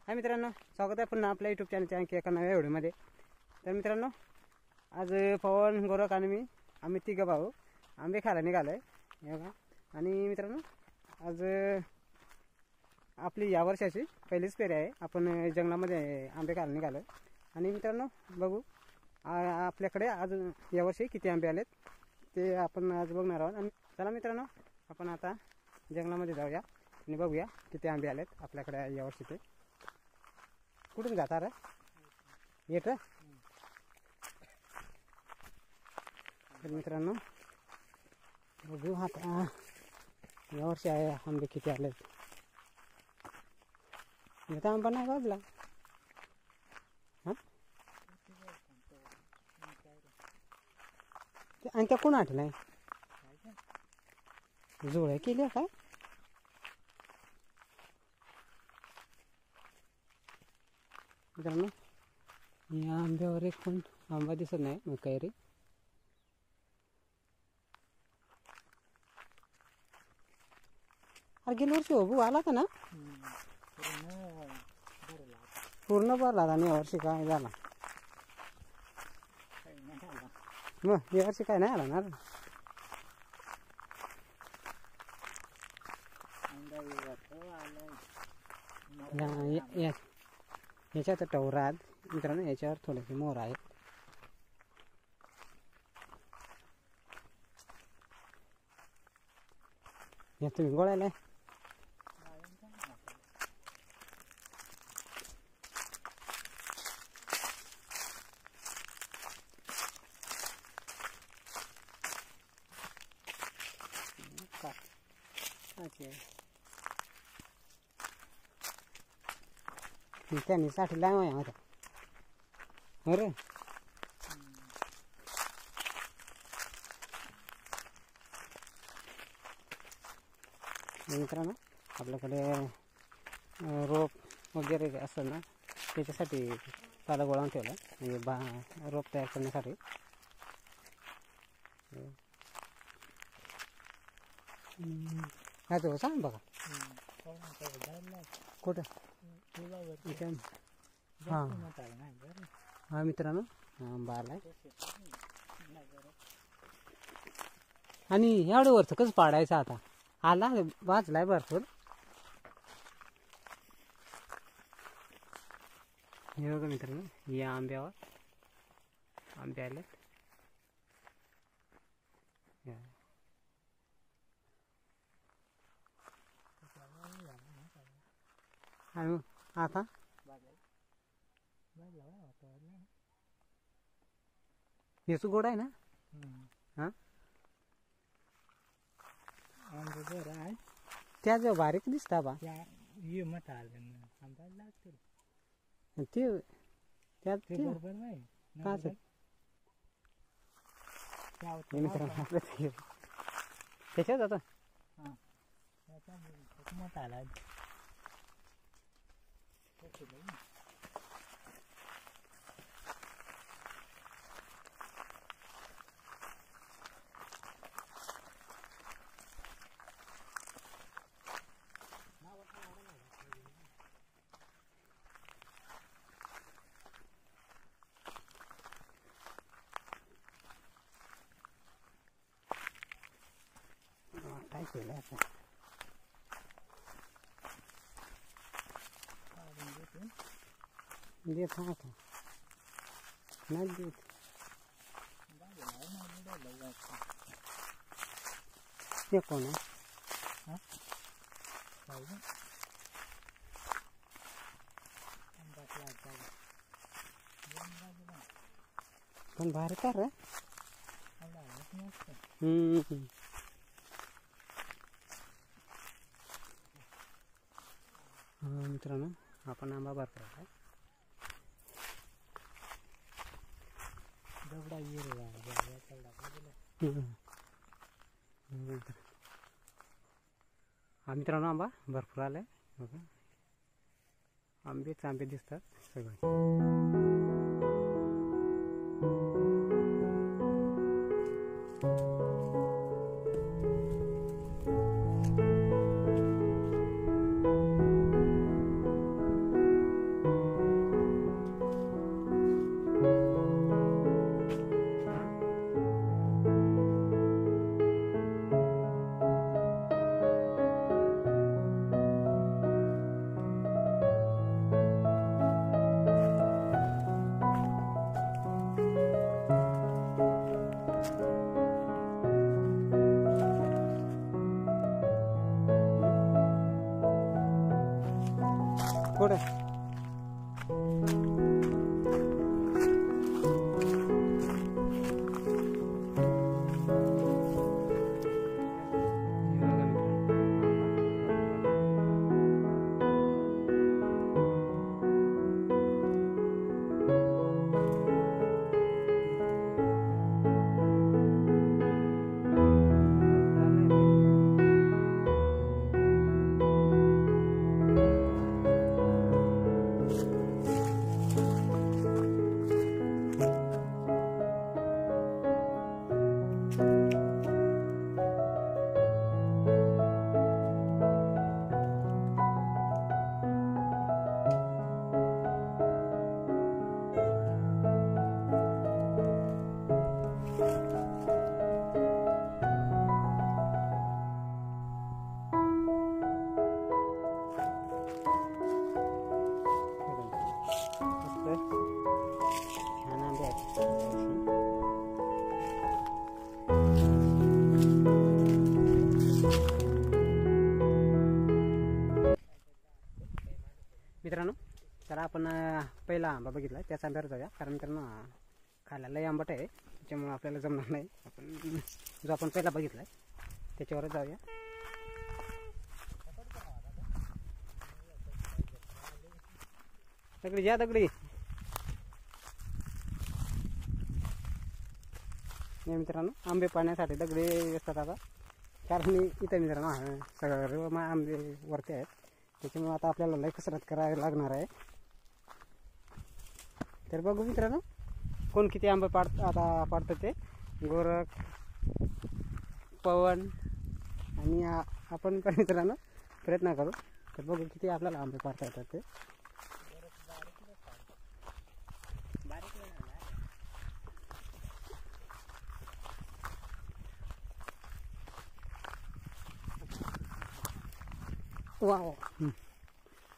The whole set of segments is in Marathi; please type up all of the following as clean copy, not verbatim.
हाय मित्रांनो, स्वागत आहे पुन्हा आपल्या यूट्यूब चॅनलच्या आणखी एका नव्या व्हिडिओमध्ये. तर मित्रांनो, आज पवन, गोरख आणि आम्ही तिघं भाऊ आंबे खायला निघालो आहे. आणि मित्रांनो, आज आपली या वर्षाची पहिलीच पेरी आहे. आपण जंगलामध्ये आंबे खायला निघालो आहे. आणि मित्रांनो बघू आपल्याकडे आज यावर्षी किती आंबे आलेत ते आपण आज बघणार आहोत. आणि चला मित्रांनो, आपण आता जंगलामध्ये जाऊया आणि बघूया किती आंबे आलेत आपल्याकडे यावर्षी ते. कुठून जाता रे येत. तर मित्रांनो बघू आता यावर्षी आहे आंबे किती आलेत. येता आंबा नाही बाजला. हां आणि त्या कोण आठलाय जोड्या केल्या काय. मित्रांनो, या आंब्यावर एक पण आंबा दिसत नाही. मग काय रे, अरे गेल्या वर्षी हो आला का ना, पूर्ण भरला आणि यावर्षी काय झाला. मग यावर्षी काय नाही आला ना. याच्यात टवरात मित्रांनो, याच्यावर थोडेसे मोर आहेत. या तुम्ही गोळ्याला त्यांनी साठी लावाय होता. अरे मित्रांनो, आपल्याकडे रोप वगैरे असतं ना, त्याच्यासाठी पाला गोळा ठेवला म्हणजे रोप तयार करण्यासाठी. काय तो सांग बघा कुठं. हां हां मित्रांनो, आंबा आलाय. आणि एवढं वरचं कसं पाडायचं आता. आला वाचलाय भरपूर. हे बघा मित्रांनो, या आंब्यावर आंबे आलेत. आणि आता हेच गोड आहे ना. हां त्या जो बारीक दिसता बा ते त्यात त्याच्यात आता काय केलं आता. देत हा का नाही देत. ते कोण आहे. पण बाहेर कर रे. मित्रांनो, आपण आंबा भरपूर आहे. हा मित्रांनो, आंबा भरपूर आलाय. आंबेच आंबे दिसतात सगळे. कुठं छान आंबे आहेत. मित्रांनो, तर आपण पहिला आंबा बघितला त्याच आंब्यावर जाऊया, कारण मित्रांनो खायला लय आंबट आहे, त्याच्यामुळे आपल्याला जमणार नाही. आपण जो आपण पहिला बघितला त्याच्यावरच जाऊया. दगडी या दगडी. नाही मित्रांनो, आंबे पाण्यासाठी दगडी असतात आता, कारण इथं मित्रांनो सगळं आंबे वरती आहेत, त्याच्यामुळे आता आपल्याला लय कसरत करायला लागणार आहे. तर बघू मित्रांनो कोण किती आंबे आता पाडतं ते. गोरख, पवन आणि आपण पण मित्रांनो प्रयत्न करू. तर बघू किती आपल्याला आंबे पाडता येतात ते. वाव,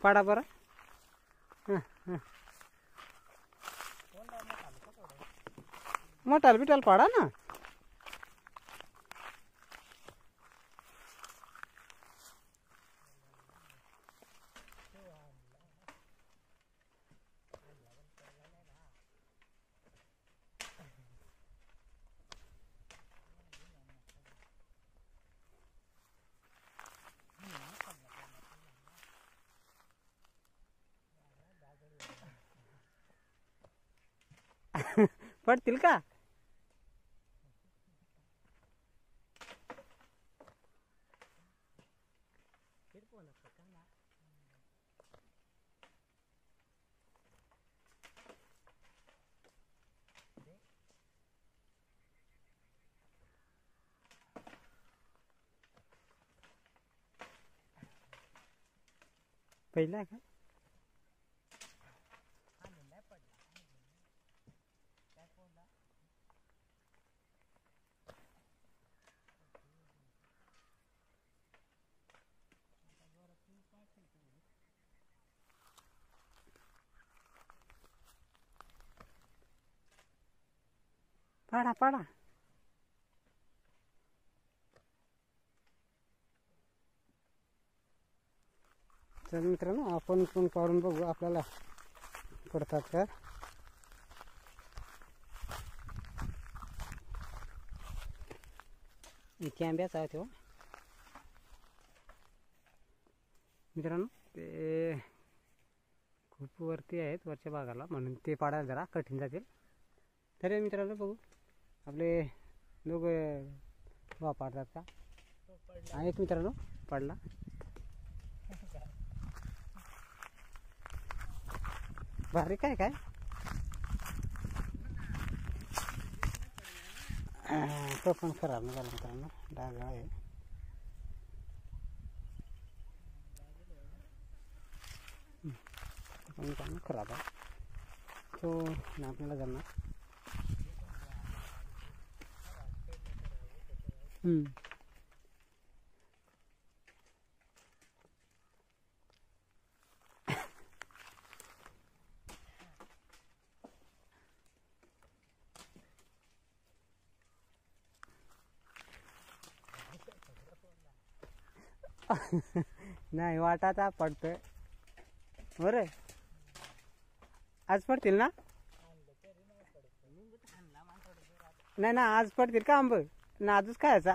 पाडा बरं. मोठाल बिटाल पाडा ना. पडतील का? पहिला का? पाडा पाडा. तर मित्रांनो आपण पण पाडून बघू आपल्याला पडतात का. इथे आंब्याच आहे तो मित्रांनो. ते खूप वरती आहेत वरच्या भागाला, म्हणून ते पाडायला जरा कठीण जातील. तरी मित्रांनो बघू आपले दोघं वा पाडतात का. हा एक मित्रांनो पडला. भारी काय काय तो पण खराब नाही झाला मित्रांनो, डाग आहे. पण मित्रांनो खराब आहे तो, आपल्याला जमणार. नाही वाटाचा पडतोय. हो रे, आज पडतील ना? नाही ना, आज पडतील का आंब ना? आजच खायचा.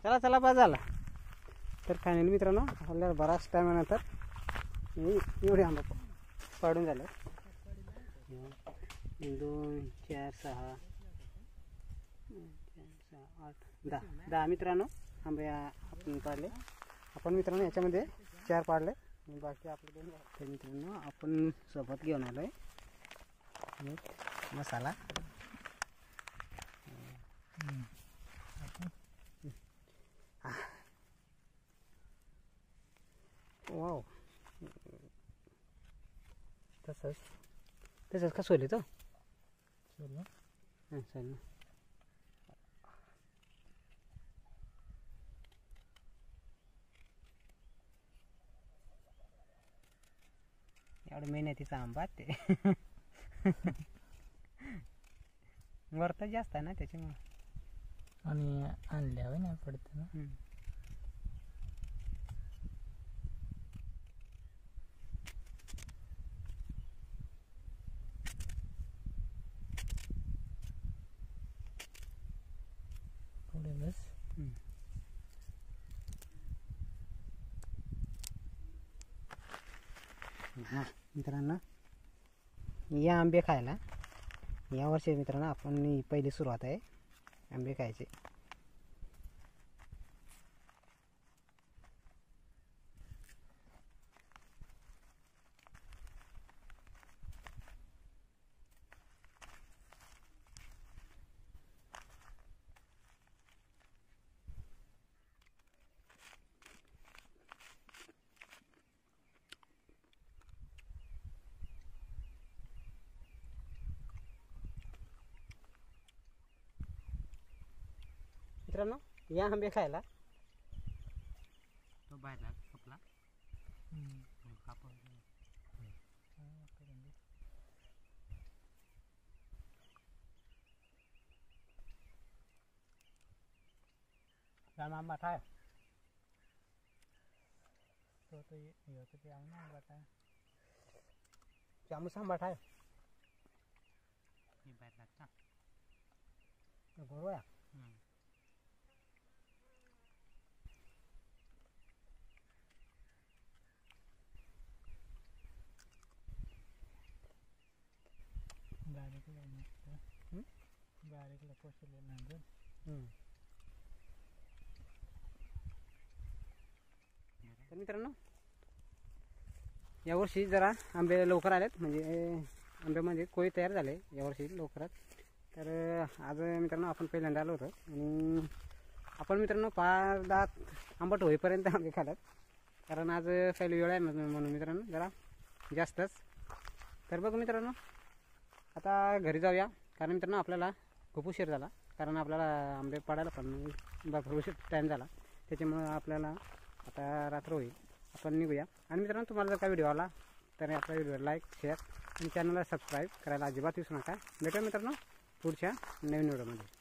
चला चला, बस झाला. तर फायनली मित्रांनो, आपल्याला बराच टायमानंतर एवढे आंबा पाडून झालं. 2 4 6 8 10 मित्रांनो आंबे आपण पाडले. आपण मित्रांनो याच्यामध्ये 4 पाडले, बाकी आपले 2. तर मित्रांनो आपण सोबत घेऊन आलोय मसाला. वाव, तसंच का सोले तो चालेल. एवढं मेहनतीचा आंबा ते. वरता जास्त आहे ना त्याच्यामुळे, आणि आणल्यावर नाही पडत ना. पुढे बस. हां मित्रांनो, या आंबे खायला यावर्षी मित्रांनो आपण पहिली सुरुवात आहे आंबे खायचे. मित्रांनो या आंबे खायला. तो बाहेर आपला आंबा खाय तो ते आंबा काय चामूस आंबा खाय बाहेर लागता बरोबर. गाडीला पोचले ना. तर मित्रांनो यावर्षी जरा आंबे लवकर आलेत, म्हणजे आंब्यामध्ये कोळी तयार झाले यावर्षी लवकरात. तर आज मित्रांनो आपण पहिल्यांदा आलो होतो आणि आपण मित्रांनो 5-10 आंबट होईपर्यंत आंबे खाल्लात, कारण आज पहिली वेळ आहे म्हणून मित्रांनो जरा जास्तच. तर बघू मित्रांनो आता घरी जाऊया, कारण मित्रांनो आपल्याला खूप उशीर झाला, कारण आपल्याला आंबे पाडायला पण भरपूर उशीर टाईम झाला, त्याच्यामुळं आपल्याला आता रात्र होईल. आपण निघूया. आणि मित्रांनो तुम्हाला जर का व्हिडिओ आला तर आपल्या व्हिडिओला लाईक, शेअर आणि चॅनलला सबस्क्राईब करायला अजिबात विसरू नका. भेटूया मित्रांनो पुढच्या नवीन व्हिडिओमध्ये.